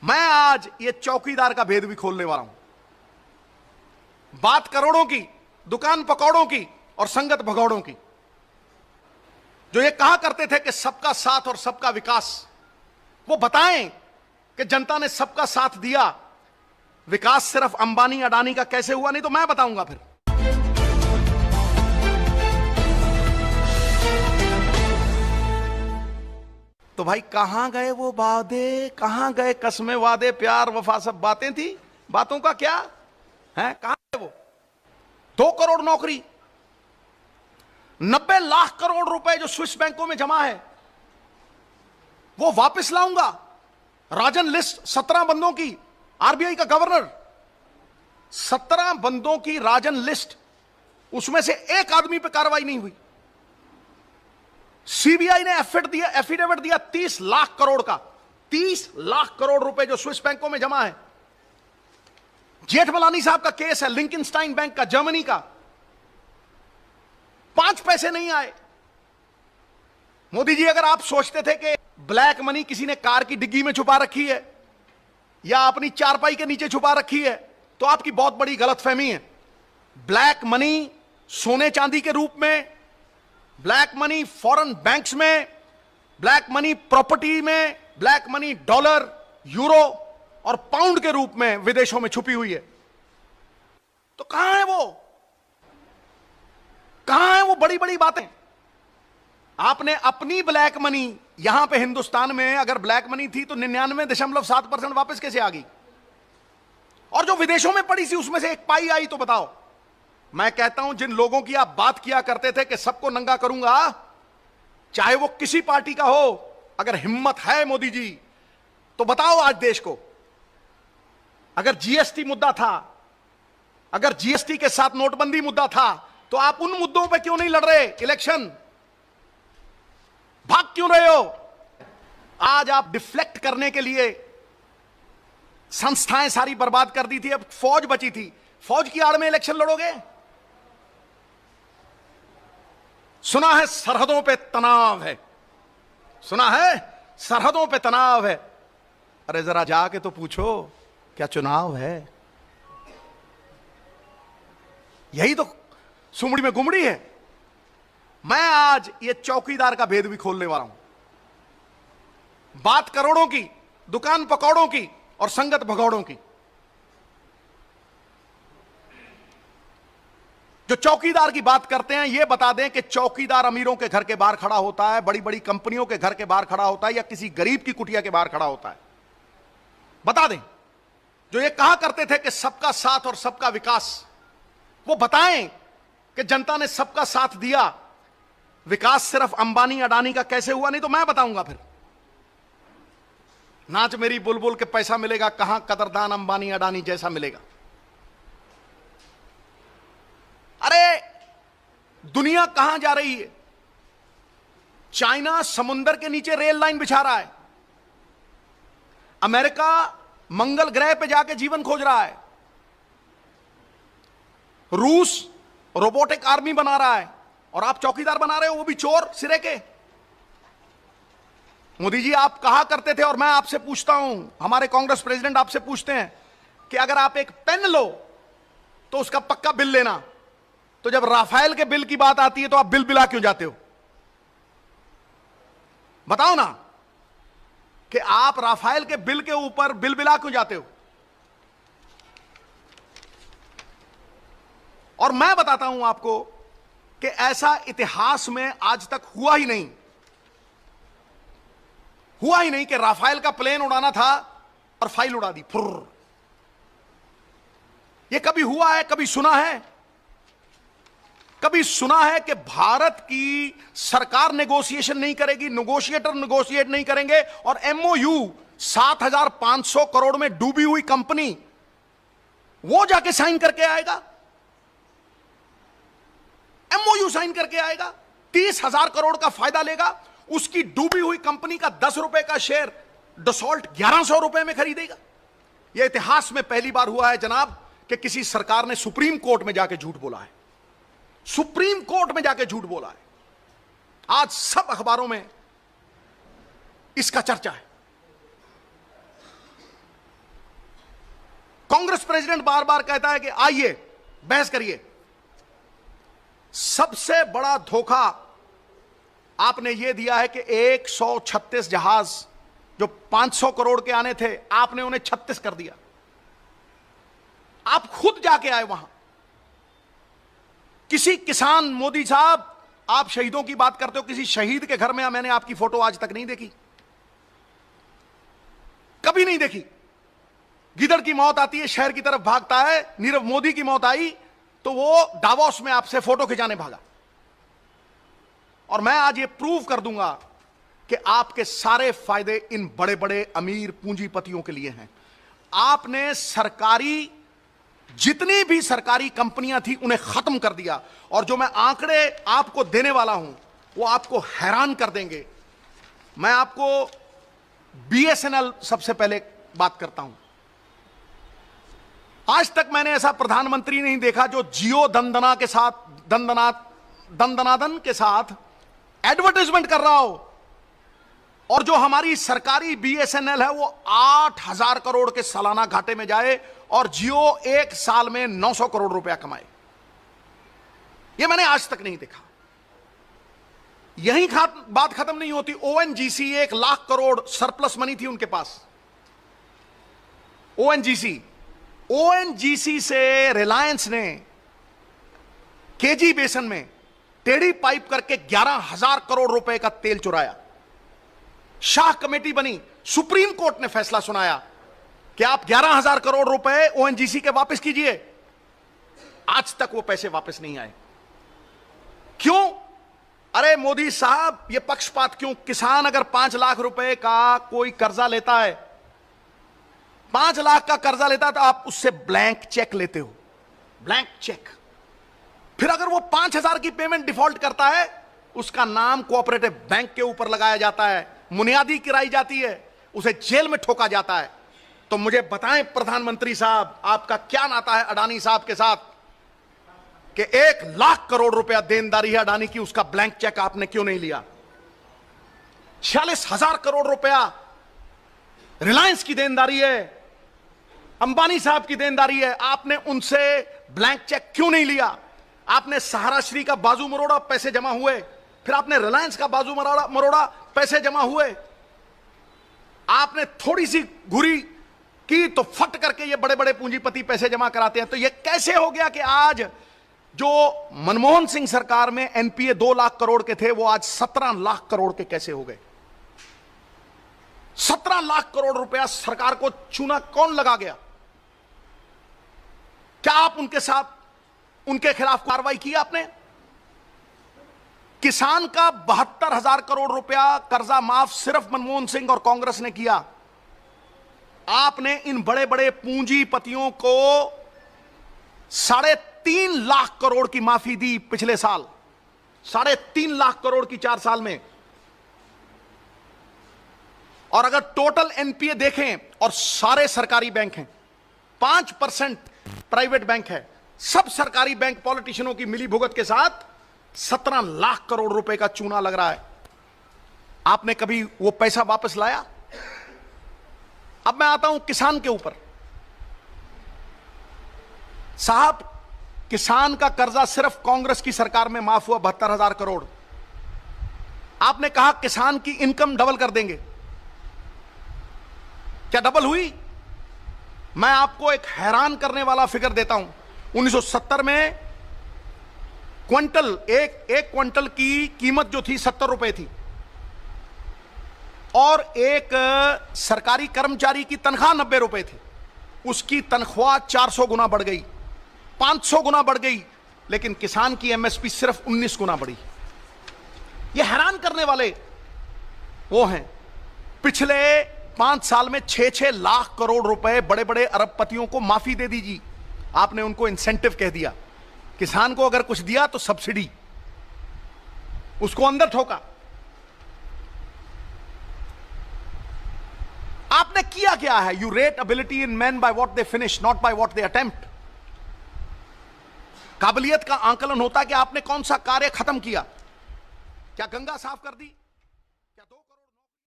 मैं आज ये चौकीदार का भेद भी खोलने वाला हूं। बात करोड़ों की, दुकान पकौड़ों की और संगत भगौड़ों की, जो ये कहा करते थे कि सबका साथ और सबका विकास, वो बताएं कि जनता ने सबका साथ दिया, विकास सिर्फ अंबानी अडानी का कैसे हुआ। नहीं तो मैं बताऊंगा फिर। तो भाई कहां गए वो वादे, कहां गए कसमें वादे, प्यार वफा सब बातें थी, बातों का क्या है, कहां गए वो 2 करोड़ नौकरी, 90 लाख करोड़ रुपए जो स्विस बैंकों में जमा है वो वापस लाऊंगा। राजन लिस्ट 17 बंदों की, आरबीआई का गवर्नर, 17 बंदों की राजन लिस्ट, उसमें से एक आदमी पे कार्रवाई नहीं हुई। सीबीआई ने एफिडेविट दिया 30 लाख करोड़ का, 30 लाख करोड़ रुपए जो स्विस बैंकों में जमा है। जेठमलानी साहब का केस है, लिंकनस्टाइन बैंक का, जर्मनी का, 5 पैसे नहीं आए। मोदी जी, अगर आप सोचते थे कि ब्लैक मनी किसी ने कार की डिग्गी में छुपा रखी है या अपनी चारपाई के नीचे छुपा रखी है, तो आपकी बहुत बड़ी गलतफहमी है। ब्लैक मनी सोने चांदी के रूप में, ब्लैक मनी फॉरेन बैंक्स में, ब्लैक मनी प्रॉपर्टी में, ब्लैक मनी डॉलर, यूरो और पाउंड के रूप में विदेशों में छुपी हुई है। तो कहां है वो, कहां है वो बड़ी बड़ी बातें। आपने अपनी ब्लैक मनी यहां पे हिंदुस्तान में अगर ब्लैक मनी थी तो 99.7% वापस कैसे आ गई, और जो विदेशों में पड़ी थी उसमें से एक पाई आई तो बताओ। मैं कहता हूं, जिन लोगों की आप बात किया करते थे कि सबको नंगा करूंगा, चाहे वो किसी पार्टी का हो, अगर हिम्मत है मोदी जी तो बताओ आज देश को। अगर जीएसटी मुद्दा था, अगर जीएसटी के साथ नोटबंदी मुद्दा था, तो आप उन मुद्दों पे क्यों नहीं लड़ रहे इलेक्शन, भाग क्यों रहे हो। आज आप डिफ्लेक्ट करने के लिए संस्थाएं सारी बर्बाद कर दी थी, अब फौज बची थी, फौज की आड़ में इलेक्शन लड़ोगे। सुना है सरहदों पे तनाव है, सुना है सरहदों पे तनाव है। अरे जरा जाके तो पूछो क्या चुनाव है। यही तो सुमड़ी में गुमड़ी है। मैं आज ये चौकीदार का भेद भी खोलने वाला हूं। बात करोड़ों की, दुकान पकौड़ों की और संगत भगौड़ों की, जो चौकीदार की बात करते हैं, यह बता दें कि चौकीदार अमीरों के घर के बाहर खड़ा होता है, बड़ी बड़ी कंपनियों के घर के बाहर खड़ा होता है, या किसी गरीब की कुटिया के बाहर खड़ा होता है। बता दें, जो ये कहा करते थे कि सबका साथ और सबका विकास, वो बताएं कि जनता ने सबका साथ दिया, विकास सिर्फ अंबानी अडानी का कैसे हुआ। नहीं तो मैं बताऊंगा फिर। नाच मेरी बुलबुल के पैसा मिलेगा कहां, कदरदान अंबानी अडानी जैसा मिलेगा। अरे दुनिया कहां जा रही है। चाइना समुंदर के नीचे रेल लाइन बिछा रहा है, अमेरिका मंगल ग्रह पे जाके जीवन खोज रहा है, रूस रोबोटिक आर्मी बना रहा है, और आप चौकीदार बना रहे हो, वो भी चोर सिरे के। मोदी जी, आप कहा करते थे, और मैं आपसे पूछता हूं, हमारे कांग्रेस प्रेसिडेंट आपसे पूछते हैं कि अगर आप एक पेन लो तो उसका पक्का बिल लेना, तो जब राफेल के बिल की बात आती है तो आप बिल बिला क्यों जाते हो। बताओ ना कि आप राफेल के बिल के ऊपर बिल बिला क्यों जाते हो। और मैं बताता हूं आपको कि ऐसा इतिहास में आज तक हुआ ही नहीं कि राफेल का प्लेन उड़ाना था और फाइल उड़ा दी फुर्र। यह कभी हुआ है, कभी सुना है? कभी सुना है कि भारत की सरकार नेगोशिएशन नहीं करेगी, नेगोशिएटर नेगोशिएट नहीं करेंगे, और एमओयू 7,500 करोड़ में डूबी हुई कंपनी वो जाके साइन करके आएगा, एमओयू साइन करके आएगा, 30,000 करोड़ का फायदा लेगा, उसकी डूबी हुई कंपनी का 10 रुपए का शेयर डसॉल्ट 1100 रुपए में खरीदेगा। यह इतिहास में पहली बार हुआ है जनाब कि किसी सरकार ने सुप्रीम कोर्ट में जाके झूठ बोला है, सुप्रीम कोर्ट में जाके झूठ बोला है। आज सब अखबारों में इसका चर्चा है। कांग्रेस प्रेसिडेंट बार बार कहता है कि आइए बहस करिए। सबसे बड़ा धोखा आपने यह दिया है कि 136 जहाज जो 500 करोड़ के आने थे, आपने उन्हें 36 कर दिया। आप खुद जाके आए वहां। किसी किसान, मोदी साहब आप शहीदों की बात करते हो, किसी शहीद के घर में मैंने आपकी फोटो आज तक नहीं देखी, कभी नहीं देखी। गिदड़ की मौत आती है, शहर की तरफ भागता है। नीरव मोदी की मौत आई तो वो डावोस में आपसे फोटो खिंचाने भागा। और मैं आज ये प्रूव कर दूंगा कि आपके सारे फायदे इन बड़े बड़े अमीर पूंजीपतियों के लिए हैं। आपने सरकारी, जितनी भी सरकारी कंपनियां थी उन्हें खत्म कर दिया। और जो मैं आंकड़े आपको देने वाला हूं वो आपको हैरान कर देंगे। मैं आपको बीएसएनएल सबसे पहले बात करता हूं। आज तक मैंने ऐसा प्रधानमंत्री नहीं देखा जो जियो दंदना के साथ, दंदनादन के साथ एडवर्टाइजमेंट कर रहा हो, और जो हमारी सरकारी बीएसएनएल है वो 8,000 करोड़ के सालाना घाटे में जाए और जियो एक साल में 900 करोड़ रुपया कमाए। ये मैंने आज तक नहीं देखा। यही बात खत्म नहीं होती। ONGC 1 lakh crore surplus money थी उनके पास। ओएनजीसी से रिलायंस ने केजी बेसन में टेढ़ी पाइप करके 11,000 करोड़ रुपए का तेल चुराया। शाह कमेटी बनी, सुप्रीम कोर्ट ने फैसला सुनाया कि आप 11,000 करोड़ रुपए ओएनजीसी के वापस कीजिए। आज तक वो पैसे वापस नहीं आए। क्यों? अरे मोदी साहब, ये पक्षपात क्यों? किसान अगर 5 लाख रुपए का कोई कर्जा लेता है, 5 लाख का कर्जा लेता है, तो आप उससे ब्लैंक चेक लेते हो, ब्लैंक चेक। फिर अगर वो 5,000 की पेमेंट डिफॉल्ट करता है, उसका नाम कोऑपरेटिव बैंक के ऊपर लगाया जाता है, मुनियादी गिराई जाती है, उसे जेल में ठोका जाता है। तो मुझे बताएं प्रधानमंत्री साहब, आपका क्या नाता है अडानी साहब के साथ कि 1 लाख करोड़ रुपया देनदारी है अडानी की, उसका ब्लैंक चेक आपने क्यों नहीं लिया? 46,000 करोड़ रुपया रिलायंस की देनदारी है, अंबानी साहब की देनदारी है, आपने उनसे ब्लैंक चेक क्यों नहीं लिया? आपने सहारा श्री का बाजू मरोड़ा, पैसे जमा हुए, फिर आपने रिलायंस का बाजू मरोड़ा, पैसे जमा हुए। आपने थोड़ी सी घुरी की तो फट करके ये बड़े बड़े पूंजीपति पैसे जमा कराते हैं। तो ये कैसे हो गया कि आज जो मनमोहन सिंह सरकार में एनपीए 2 लाख करोड़ के थे, वो आज 17 लाख करोड़ के कैसे हो गए? 17 लाख करोड़ रुपया सरकार को चूना कौन लगा गया? क्या आप उनके साथ, उनके खिलाफ कार्रवाई की आपने? किसान का 72,000 करोड़ रुपया कर्जा माफ सिर्फ मनमोहन सिंह और कांग्रेस ने किया। आपने इन बड़े बड़े पूंजीपतियों को 3.5 लाख करोड़ की माफी दी पिछले साल, 3.5 लाख करोड़ की 4 साल में। और अगर टोटल एनपीए देखें, और सारे सरकारी बैंक हैं, 5% प्राइवेट बैंक है, सब सरकारी बैंक पॉलिटिशियनों की मिलीभुगत के साथ 17 लाख करोड़ रुपए का चूना लग रहा है। आपने कभी वो पैसा वापस लाया? अब मैं आता हूं किसान के ऊपर। साहब, किसान का कर्जा सिर्फ कांग्रेस की सरकार में माफ हुआ 72,000 करोड़। आपने कहा किसान की इनकम डबल कर देंगे। क्या डबल हुई? मैं आपको एक हैरान करने वाला फिगर देता हूं। 1970 में क्विंटल, एक क्विंटल की कीमत जो थी 70 रुपए थी, और एक सरकारी कर्मचारी की तनख्वाह 90 रुपए थी। उसकी तनख्वाह 400 गुना बढ़ गई, 500 गुना बढ़ गई, लेकिन किसान की एमएसपी सिर्फ 19 गुना बढ़ी। ये हैरान करने वाले वो हैं। पिछले 5 साल में 6-6 लाख करोड़ रुपए बड़े बड़े अरबपतियों को माफी दे दीजिए। आपने उनको इंसेंटिव कह दिया। किसान को अगर कुछ दिया तो सब्सिडी, उसको अंदर ठोका। आपने किया क्या है? You rate ability in man by what they finish, not by what they attempt. काबिलियत का आंकलन होता है कि आपने कौन सा कार्य खत्म किया। क्या गंगा साफ कर दी?